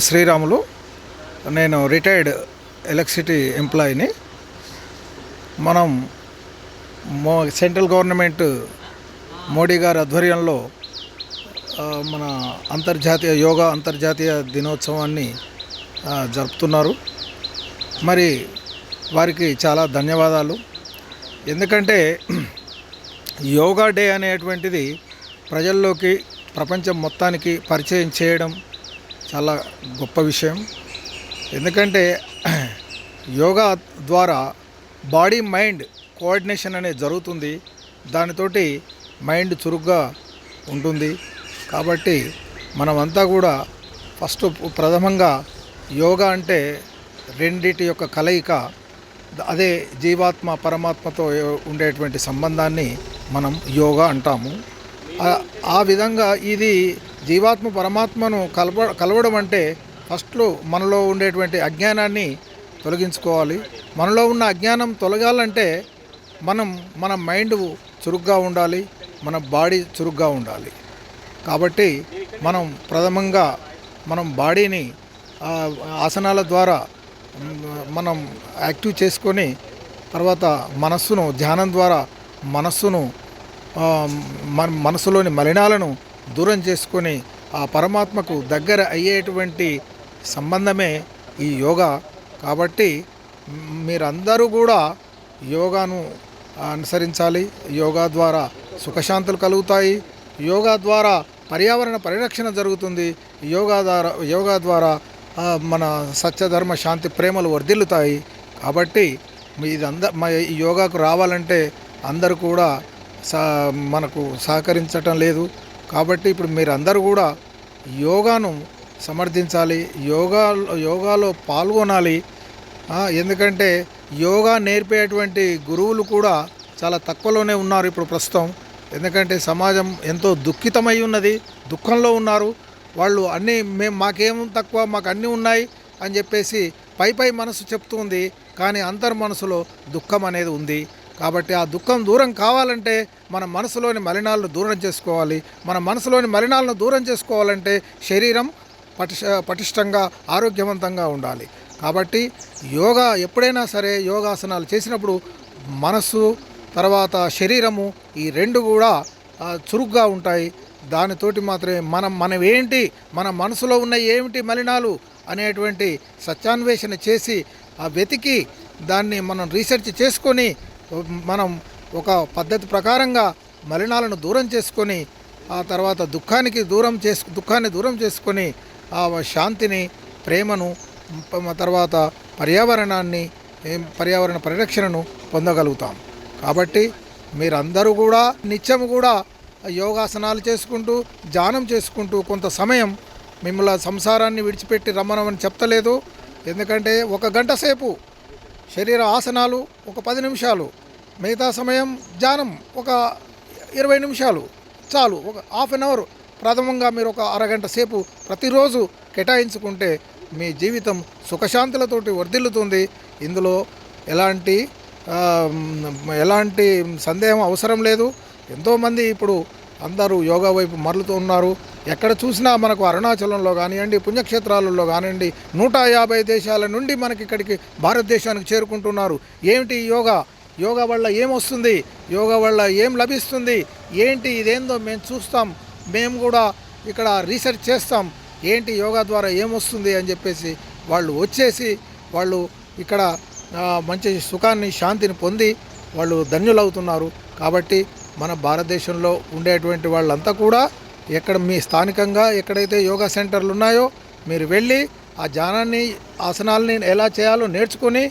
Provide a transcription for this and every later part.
శ్రీరాములు. నేను retired electricity ఎంప్లాయీని. మనం central government Modi గారి ఆధ్వర్యంలో మన అంతర్జాతీయ దినోత్సవాన్ని జరుపుతున్నారు. మరి వారికి చాలా ధన్యవాదాలు. ఎందుకంటే యోగా డే అనేటువంటిది ప్రజల్లోకి, ప్రపంచం మొత్తానికి పరిచయం చేయడం చాలా గొప్ప విషయం. ఎందుకంటే యోగా ద్వారా బాడీ మైండ్ కోఆర్డినేషన్ అనేది జరుగుతుంది. దానితోటి మైండ్ చురుగ్గా ఉంటుంది. కాబట్టి మనమంతా కూడా ప్రథమంగా యోగా అంటే రెండిటి యొక్క కలయిక, అదే జీవాత్మ పరమాత్మతో ఉండేటువంటి సంబంధాన్ని మనం యోగా అంటాము. ఆ విధంగా ఇది జీవాత్మ పరమాత్మను కలవడం అంటే ఫస్ట్లో మనలో ఉండేటువంటి అజ్ఞానాన్ని తొలగించుకోవాలి. మనలో ఉన్న అజ్ఞానం తొలగాలంటే మన మైండ్ చురుగ్గా ఉండాలి, మన బాడీ చురుగ్గా ఉండాలి. కాబట్టి మనం ప్రథమంగా మనం బాడీని ఆసనాల ద్వారా మనం యాక్టివ్ చేసుకొని, తర్వాత మనస్సును ధ్యానం ద్వారా మనసులోని మలినాలను దూరం చేసుకొని ఆ పరమాత్మకు దగ్గర అయ్యేటువంటి సంబంధమే ఈ యోగా. కాబట్టి మీరందరూ కూడా యోగాను అనుసరించాలి. యోగా ద్వారా సుఖశాంతులు కలుగుతాయి. యోగా ద్వారా పర్యావరణ పరిరక్షణ జరుగుతుంది. యోగా ద్వారా మన సత్యధర్మ శాంతి ప్రేమలు వర్ధిల్లుతాయి. కాబట్టి ఈ యోగాకు రావాలంటే అందరూ కూడా మనకు సహకరించటం లేదు. కాబట్టి ఇప్పుడు మీరందరూ కూడా యోగాను సమర్థించాలి, యోగాలో పాల్గొనాలి. ఎందుకంటే యోగా నేర్పేటువంటి గురువులు కూడా చాలా తక్కువలోనే ఉన్నారు ఇప్పుడు ప్రస్తుతం. ఎందుకంటే సమాజం ఎంతో దుఃఖితమై ఉన్నది, దుఃఖంలో ఉన్నారు. వాళ్ళు మాకేం తక్కువ, మాకు అన్నీ ఉన్నాయి అని చెప్పేసి పై మనసు చెప్తుంది, కానీ అంతర్మనసులో దుఃఖం అనేది ఉంది. కాబట్టి ఆ దుఃఖం దూరం కావాలంటే మన మనసులోని మలినాలను దూరం చేసుకోవాలి. మన మనసులోని మలినాలను దూరం చేసుకోవాలంటే శరీరం పటిష్టంగా, ఆరోగ్యవంతంగా ఉండాలి. కాబట్టి యోగా ఎప్పుడైనా సరే యోగాసనాలు చేసినప్పుడు మనస్సు తర్వాత శరీరము ఈ రెండు కూడా చురుగ్గా ఉంటాయి. దానితోటి మాత్రమే మన మనసులో ఉన్న ఏమిటి మలినాలు అనేటువంటి సత్యాన్వేషణ చేసి వెతికి దాన్ని మనం రీసెర్చ్ చేసుకొని మనం ఒక పద్ధతి ప్రకారంగా మలినాలను దూరం చేసుకొని ఆ తర్వాత దుఃఖాన్ని దూరం చేసుకొని ఆ శాంతిని, ప్రేమను, తర్వాత పర్యావరణ పరిరక్షణను పొందగలుగుతాం. కాబట్టి మీరందరూ కూడా నిత్యము కూడా యోగాసనాలు చేసుకుంటూ, ధ్యానం చేసుకుంటూ కొంత సమయం మిమ్మల్ని సంసారాన్ని విడిచిపెట్టి రమ్మనమని చెప్తలేదు. ఎందుకంటే 1 గంట సేపు శరీర ఆసనాలు, ఒక 10 నిమిషాలు, మిగతా సమయం ధ్యానం ఒక 20 నిమిషాలు చాలు. ఒక హాఫ్ అన్ అవర్ ప్రథమంగా మీరు ఒక అరగంట సేపు ప్రతిరోజు కేటాయించుకుంటే మీ జీవితం సుఖశాంతులతోటి వర్ధిల్లుతుంది. ఇందులో ఎలాంటి సందేహం అవసరం లేదు. ఎంతోమంది ఇప్పుడు అందరూ యోగా వైపు మరలుతూ ఉన్నారు. ఎక్కడ చూసినా మనకు అరుణాచలంలో కానివ్వండి, పుణ్యక్షేత్రాలలో కానివ్వండి, 150 దేశాల నుండి మనకి ఇక్కడికి భారతదేశానికి చేరుకుంటున్నారు. ఏమిటి యోగా వల్ల ఏమొస్తుంది, యోగా వల్ల ఏం లభిస్తుంది, ఏంటి ఇదేందో మేము చూస్తాం, మేము కూడా ఇక్కడ రీసెర్చ్ చేస్తాం, ఏంటి యోగా ద్వారా ఏమొస్తుంది అని చెప్పేసి వాళ్ళు ఇక్కడ మంచి సుఖాన్ని, శాంతిని పొంది వాళ్ళు ధన్యులవుతున్నారు. కాబట్టి మన భారతదేశంలో ఉండేటువంటి వాళ్ళంతా కూడా మీ స్థానికంగా ఎక్కడైతే యోగా సెంటర్లు ఉన్నాయో మీరు వెళ్ళి ఆ ధ్యానాన్ని, ఆసనాలని ఎలా చేయాలో నేర్చుకొని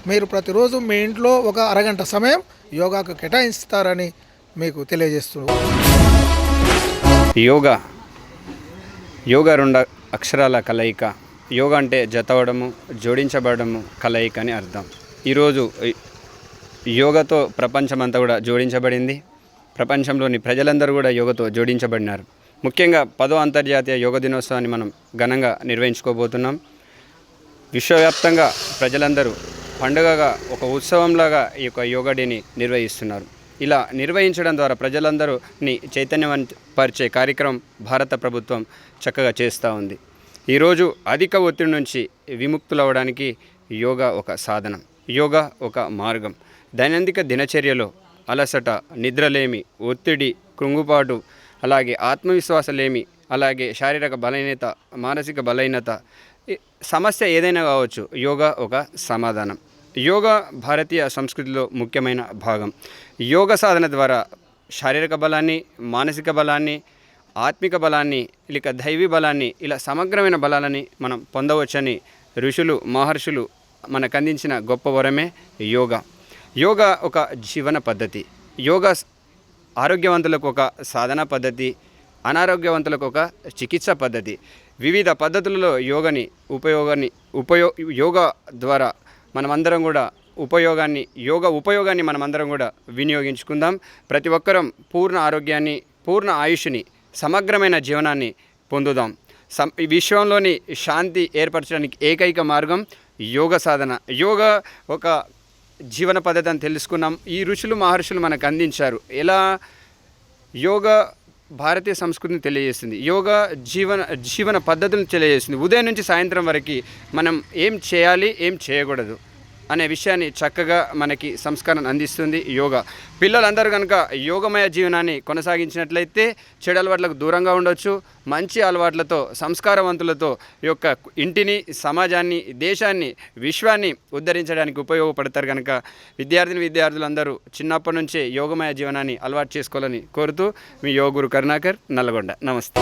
మీరు ప్రతిరోజు మీ ఇంట్లో ఒక అరగంట సమయం యోగాకు కేటాయిస్తారని మీకు తెలియజేస్తున్నాను. యోగా 2 అక్షరాల కలయిక. యోగా అంటే జతవడము, జోడించబడము, కలయిక అని అర్థం. ఈరోజు యోగాతో ప్రపంచమంతా కూడా జోడించబడింది. ప్రపంచంలోని ప్రజలందరూ కూడా యోగాతో జోడించబడినారు. ముఖ్యంగా 10వ అంతర్జాతీయ యోగా దినోత్సవాన్ని మనం ఘనంగా నిర్వహించుకోబోతున్నాం. విశ్వవ్యాప్తంగా ప్రజలందరూ పండుగగా, ఒక ఉత్సవంలాగా ఈ యొక్క యోగా డేని నిర్వహిస్తున్నారు. ఇలా నిర్వహించడం ద్వారా ప్రజలందరూని చైతన్యపరిచే కార్యక్రమం భారత ప్రభుత్వం చక్కగా చేస్తూ ఉంది. ఈరోజు అధిక ఒత్తిడి నుంచి విముక్తులవ్వడానికి యోగా ఒక సాధనం, యోగా ఒక మార్గం. దైనందిక దినచర్యలో అలసట, నిద్రలేమి, ఒత్తిడి, కృంగుపాటు, అలాగే ఆత్మవిశ్వాసలేమి, అలాగే శారీరక బలహీనత, మానసిక బలహీనత, సమస్య ఏదైనా కావచ్చు, యోగా ఒక సమాధానం. యోగా భారతీయ సంస్కృతిలో ముఖ్యమైన భాగం. యోగ సాధన ద్వారా శారీరక బలాన్ని, మానసిక బలాన్ని, ఆత్మిక బలాన్ని, ఇక దైవీ బలాన్ని, ఇలా సమగ్రమైన బలాలని మనం పొందవచ్చని ఋషులు, మహర్షులు మనకు అందించిన గొప్ప వరమే యోగా. యోగా ఒక జీవన పద్ధతి. యోగా ఆరోగ్యవంతులకు ఒక సాధన పద్ధతి, అనారోగ్యవంతులకు ఒక చికిత్స పద్ధతి. వివిధ పద్ధతులలో యోగా ద్వారా మనమందరం కూడా ఉపయోగాన్ని మనమందరం కూడా వినియోగించుకుందాం. ప్రతి ఒక్కరం పూర్ణ ఆరోగ్యాన్ని, పూర్ణ ఆయుష్ని, సమగ్రమైన జీవనాన్ని పొందుదాం. ఈ విశ్వంలోని శాంతి ఏర్పరచడానికి ఏకైక మార్గం యోగ సాధన. యోగా ఒక జీవన పద్ధతి అని తెలుసుకున్నాం. ఈ ఋషులు, మహర్షులు మనకు అందించారు. ఎలా యోగా భారతీయ సంస్కృతిని తెలియజేస్తుంది, యోగా జీవన పద్ధతులను తెలియజేస్తుంది. ఉదయం నుంచి సాయంత్రం వరకు మనం ఏం చేయాలి, ఏం చేయకూడదు అనే విషయాన్ని చక్కగా మనకి సంస్కారం అందిస్తుంది యోగా. పిల్లలందరూ కనుక యోగమయ జీవనాన్ని కొనసాగించినట్లయితే చెడు అలవాట్లకు దూరంగా ఉండొచ్చు. మంచి అలవాట్లతో, సంస్కారవంతులతో ఈ యొక్క ఇంటిని, సమాజాన్ని, దేశాన్ని, విశ్వాన్ని ఉద్ధరించడానికి ఉపయోగపడతారు. కనుక విద్యార్థులందరూ చిన్నప్పటి నుంచే యోగమయ జీవనాన్ని అలవాటు చేసుకోవాలని కోరుతూ మీ యోగ గురు కరుణాకర్, నల్గొండ. నమస్తే.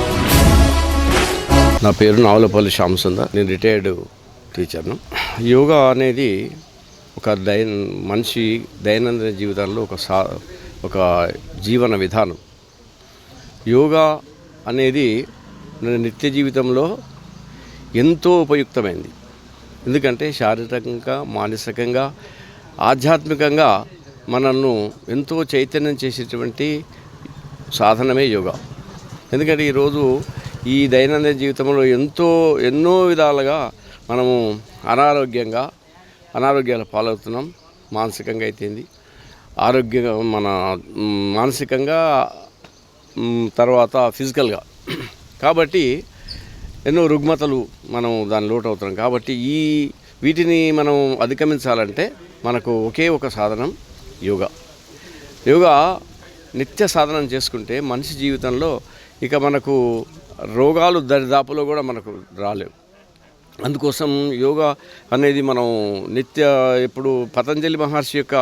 నా పేరు నావలపల్లి శ్యామసుందర్. నేను రిటైర్డ్ టీచర్ను. యోగా అనేది ఒక మనిషి దైనందిన జీవితంలో ఒక జీవన విధానం. యోగా అనేది నిత్య జీవితంలో ఎంతో ఉపయుక్తమైంది. ఎందుకంటే శారీరకంగా, మానసికంగా, ఆధ్యాత్మికంగా మనల్ని ఎంతో చైతన్యం చేసేటువంటి సాధనమే యోగా. ఎందుకంటే ఈరోజు ఈ దైనందిన జీవితంలో ఎన్నో విధాలుగా మనము అనారోగ్యాల పాలవుతున్నాం. మానసికంగా అయితేంది, ఆరోగ్యంగా మన మానసికంగా, తర్వాత ఫిజికల్గా. కాబట్టి ఎన్నో రుగ్మతలు మనం దాని లోటు అవుతున్నాం. కాబట్టి వీటిని మనం అధిగమించాలంటే మనకు ఒకే ఒక సాధనం యోగా నిత్య సాధనం చేసుకుంటే మనిషి జీవితంలో ఇక మనకు రోగాలు దరిదాపులో కూడా మనకు రాలేవు. అందుకోసం యోగా అనేది మనం ఎప్పుడు పతంజలి మహర్షి యొక్క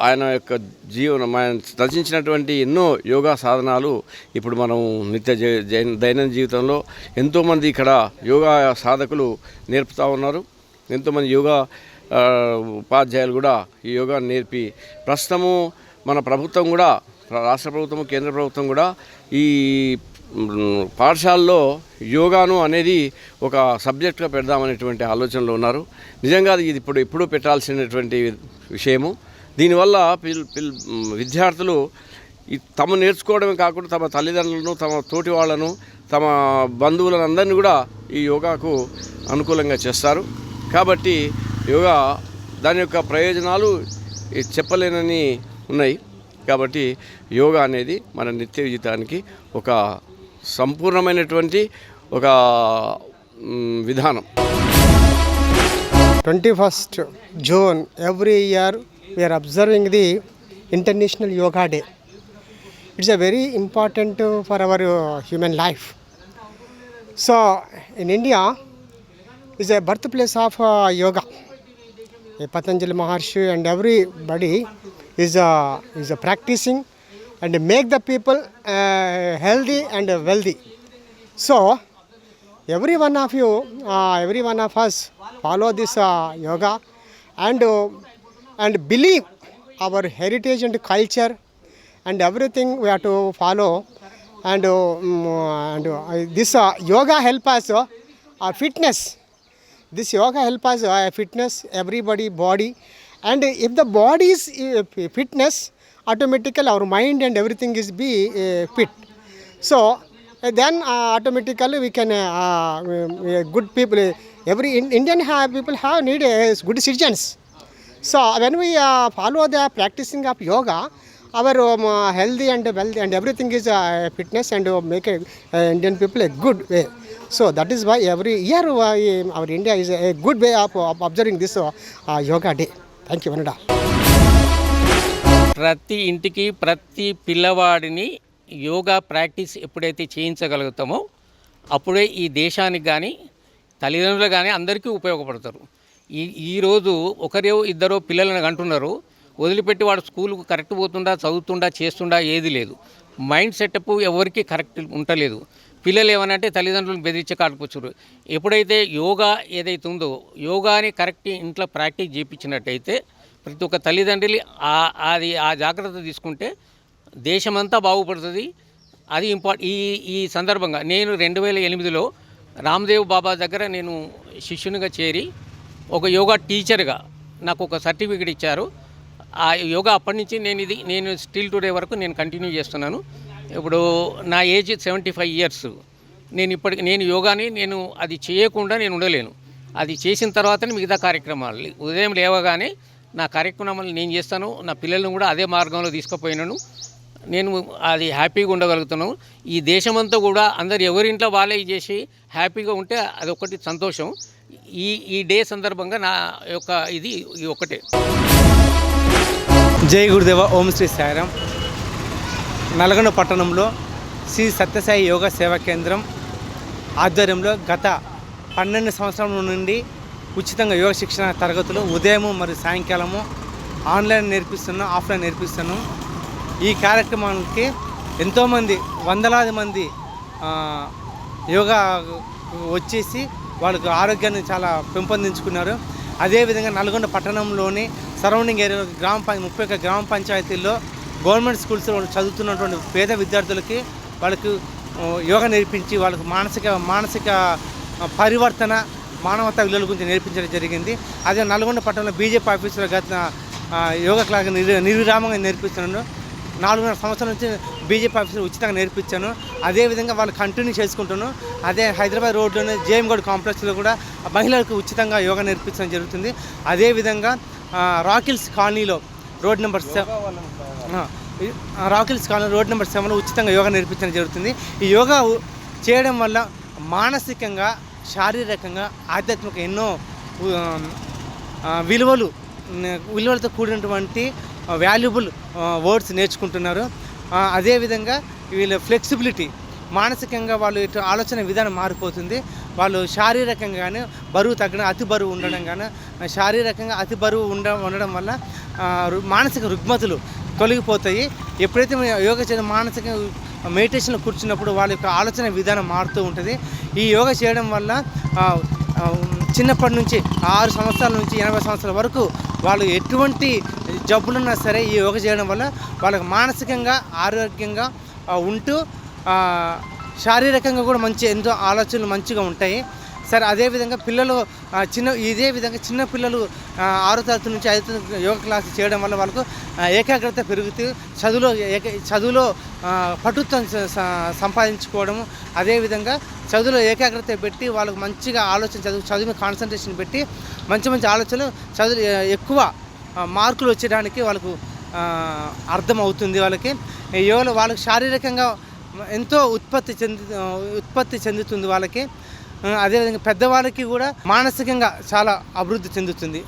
ఆయన యొక్క ఆయన రచించినటువంటి ఎన్నో యోగా సాధనాలు ఇప్పుడు మనం దైనందిన జీవితంలో ఎంతోమంది ఇక్కడ యోగా సాధకులు నేర్పుతూ ఉన్నారు. ఎంతోమంది యోగా ఉపాధ్యాయులు కూడా ఈ యోగాను నేర్పి ప్రస్తుతము మన ప్రభుత్వం కూడా, రాష్ట్ర ప్రభుత్వం, కేంద్ర ప్రభుత్వం కూడా ఈ పాఠశాలలో యోగాను అనేది ఒక సబ్జెక్ట్గా పెడదామనేటువంటి ఆలోచనలో ఉన్నారు. నిజంగా ఇది ఎప్పుడూ పెట్టాల్సినటువంటి విషయము. దీనివల్ల విద్యార్థులు తమ నేర్చుకోవడమే కాకుండా తమ తల్లిదండ్రులను, తమ తోటి వాళ్ళను, తమ బంధువులను అందరినీ కూడా ఈ యోగాకు అనుకూలంగా చేస్తారు. కాబట్టి యోగా దాని యొక్క ప్రయోజనాలు చెప్పలేనని ఉన్నాయి. కాబట్టి యోగా అనేది మన నిత్య జీవితానికి ఒక సంపూర్ణమైనటువంటి ఒక విధానం. 21st June every year we are observing the International Yoga Day. It's a very important for our human life. So in India is a birthplace of yoga. Patanjali Maharshi and everybody is practicing and make the people healthy and wealthy. So every one of us follow this yoga and believe our heritage and culture and everything we have to follow. And this yoga help us our fitness. This yoga help us fitness everybody body, and if the body is fitness, automatically our mind and everything is be fit. So then automatically we can good people. Every Indian people need good citizens. So when we follow the practicing of yoga, our healthy and wealthy and everything is fitness and make Indian people a good way. So that is why every year our India is a good way of observing this yoga day. Thank you, Vanada. ప్రతి ఇంటికి ప్రతి పిల్లవాడిని yoga practice ఎప్పుడైతే చేయించగలుగుతామో అప్పుడే ఈ దేశానికి కానీ తల్లిదండ్రులు కానీ అందరికీ ఉపయోగపడతారు. ఈరోజు ఒకరో ఇద్దరో పిల్లలను అంటున్నారు, వదిలిపెట్టి వాడు స్కూల్కు కరెక్ట్ పోతుండా, చదువుతుండా, చేస్తుండా, ఏది లేదు. మైండ్ సెటప్ ఎవరికి కరెక్ట్ ఉండలేదు. పిల్లలు ఏమనంటే తల్లిదండ్రులను బెదిరించే కాడుకొచ్చారు. ఎప్పుడైతే యోగా ఏదైతే ఉందో యోగాని కరెక్ట్ ఇంట్లో ప్రాక్టీస్ చేయించినట్టయితే ప్రతి ఒక్క తల్లిదండ్రులు ఆ జాగ్రత్త తీసుకుంటే దేశమంతా బాగుపడుతుంది. అది ఈ సందర్భంగా నేను 2008లో రామ్దేవ్ బాబా దగ్గర నేను శిష్యునిగా చేరి ఒక యోగా టీచర్గా నాకు ఒక సర్టిఫికేట్ ఇచ్చారు. ఆ యోగా అప్పటి నుంచి నేను స్టిల్ టుడే వరకు నేను కంటిన్యూ చేస్తున్నాను. ఇప్పుడు నా ఏజ్ 75 ఇయర్స్. నేను యోగాని అది చేయకుండా నేను ఉండలేను. అది చేసిన తర్వాతనే మిగతా కార్యక్రమాలు. ఉదయం లేవగానే నా కార్యక్రమాలు నేను చేస్తాను. నా పిల్లలను కూడా అదే మార్గంలో తీసుకుపోయినాను. నేను అది హ్యాపీగా ఉండగలుగుతున్నాను. ఈ దేశమంతా కూడా అందరు ఎవరింట్లో వాళ్ళే చేసి హ్యాపీగా ఉంటే అదొకటి సంతోషం. ఈ డే సందర్భంగా నా యొక్క ఇది ఒకటే. జై గురుదేవ. ఓం శ్రీ సాయిరామ్. నల్గొండ పట్టణంలో శ్రీ సత్యసాయి యోగా సేవా కేంద్రం ఆధ్వర్యంలో గత 12 సంవత్సరాల నుండి ఉచితంగా యోగ శిక్షణ తరగతులు ఉదయము మరియు సాయంకాలము ఆన్లైన్ నేర్పిస్తున్నాం, ఆఫ్లైన్ నేర్పిస్తున్నాం. ఈ కార్యక్రమానికి ఎంతోమంది వందలాది మంది యోగా వచ్చేసి వాళ్ళకు ఆరోగ్యాన్ని చాలా పెంపొందించుకున్నారు. అదేవిధంగా నల్గొండ పట్టణంలోని సరౌండింగ్ ఏరియా 31 గ్రామ పంచాయతీల్లో గవర్నమెంట్ స్కూల్స్లో చదువుతున్నటువంటి పేద విద్యార్థులకి వాళ్ళకు యోగా నేర్పించి వాళ్ళకు మానసిక పరివర్తన, మానవతా విలువల గురించి నేర్పించడం జరిగింది. అదే నల్గొండ పట్టణంలో బీజేపీ ఆఫీసులో గత యోగా క్లాస్ నిర్విరామంగా నేర్పిస్తున్నాను. 4.5 సంవత్సరాల నుంచి బీజేపీ ఆఫీసులో ఉచితంగా నేర్పించాను. అదేవిధంగా వాళ్ళు కంటిన్యూ చేసుకుంటాను. అదే హైదరాబాద్ రోడ్లోనే జేఎంగౌడ్ కాంప్లెక్స్లో కూడా మహిళలకు ఉచితంగా యోగా నేర్పించడం జరుగుతుంది. అదేవిధంగా రాకిల్స్ కాలనీలో రోడ్ నెంబర్ 7లో ఉచితంగా యోగా నేర్పించడం జరుగుతుంది. ఈ యోగా చేయడం వల్ల మానసికంగా, శారీరకంగా, ఆధ్యాత్మిక ఎన్నో విలువలతో కూడినటువంటి వాల్యుబుల్ వర్డ్స్ నేర్చుకుంటున్నారు. అదేవిధంగా వీళ్ళ ఫ్లెక్సిబిలిటీ, మానసికంగా వాళ్ళు ఇటు ఆలోచన విధానం మారిపోతుంది. వాళ్ళు శారీరకంగా కానీ బరువు తగ్గడం, అతి బరువు ఉండడం కానీ, శారీరకంగా అతి బరువు ఉండడం వల్ల మానసిక రుగ్మతులు తొలగిపోతాయి. ఎప్పుడైతే యోగా చేయడం మానసిక మెడిటేషన్లో కూర్చున్నప్పుడు వాళ్ళ యొక్క ఆలోచన విధానం మారుతూ ఉంటుంది. ఈ యోగా చేయడం వల్ల చిన్నప్పటి నుంచి 6 సంవత్సరాల నుంచి 80 సంవత్సరాల వరకు వాళ్ళు ఎటువంటి జబ్బులున్నా సరే ఈ యోగా చేయడం వల్ల వాళ్ళకి మానసికంగా ఆరోగ్యంగా ఉంటూ శారీరకంగా కూడా ఎంతో ఆలోచనలు మంచిగా ఉంటాయి. సరే అదేవిధంగా పిల్లలు చిన్న పిల్లలు 6వ తరగతి నుంచి 5వ తరగతి యోగా క్లాస్ చేయడం వల్ల వాళ్ళకు ఏకాగ్రత పెరుగుతూ చదువులో పటుత్వం సంపాదించుకోవడము, అదేవిధంగా చదువులో ఏకాగ్రత పెట్టి వాళ్ళకు మంచిగా చదువు కాన్సన్ట్రేషన్ పెట్టి మంచి ఆలోచనలు ఎక్కువ మార్కులు వచ్చేయడానికి వాళ్ళకు అర్థమవుతుంది. వాళ్ళకి శారీరకంగా ఎంతో ఉత్పత్తి చెందుతుంది వాళ్ళకి. అదేవిధంగా పెద్దవాళ్ళకి కూడా మానసికంగా చాలా అభివృద్ధి చెందుతుంది.